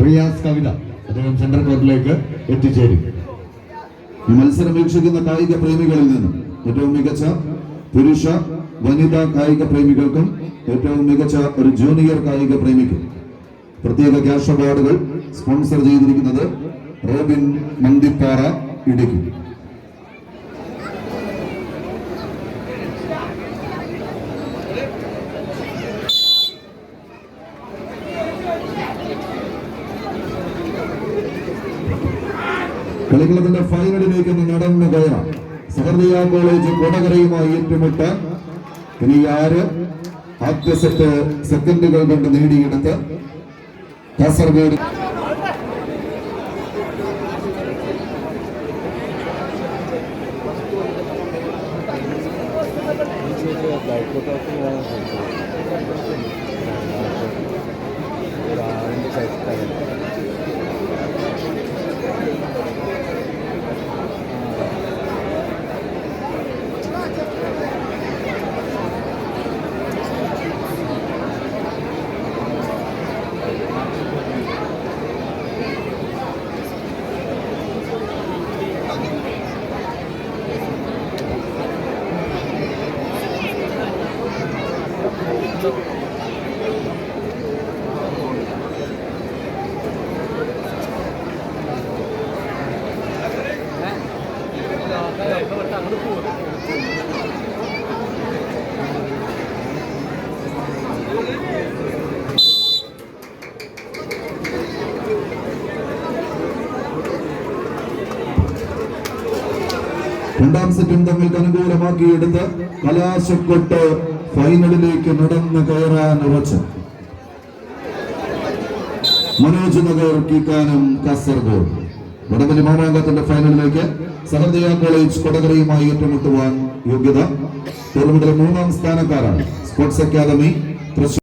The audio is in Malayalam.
റിയാസ് കവിത അദ്ദേഹം സെൻട്രൽ കോർട്ടിലേക്ക് എത്തിച്ചേരും. ഈ മത്സരം വീക്ഷിക്കുന്ന കായിക പ്രേമികളിൽ നിന്നും ഏറ്റവും മികച്ച പുരുഷ വനിതാ കായിക പ്രേമികൾക്കും ഏറ്റവും മികച്ച ഒരു ജൂനിയർ കായിക പ്രേമിക്കും പ്രത്യേക ക്യാഷ് അവാർഡുകൾ സ്പോൺസർ ചെയ്തിരിക്കുന്നത് റോബിൻ മന്ദിപ്പാറ ഇടുക്കി. കളിക്കളത്തിന്റെ ഫൈനലിലേക്ക് നടന്നു കയറാം. സഹൃദയ കോളേജ് കൊടകരയുമായി ഏറ്റുമുട്ടാൻ ഇനി ആര് ആദ്യ സെറ്റ് സെക്കൻഡുകൾ കൊണ്ട് നേടിയെടുത്ത് കാസർഗോഡ് രണ്ടാം സെറ്റും തങ്ങൾക്ക് അനുകൂലമാക്കിയെടുത്ത് കലാശക്കൊട്ട് ഫൈനലിലേക്ക് നടന്നു കയറാൻ ഉറച്ചു മനോജ് നഗർ കീക്കാനം കാസർഗോഡ്. വടംവലി മാമാങ്കത്തിന്റെ ഫൈനലിലേക്ക് സഹൃദയ കോളേജ് കൊടകരയുമായി ഏറ്റുമുട്ടുവാൻ യോഗ്യത. ടൂർണമെന്റിലെ 3ാം സ്ഥാനക്കാരാണ് സ്പോർട്സ് അക്കാദമി തൃശൂർ.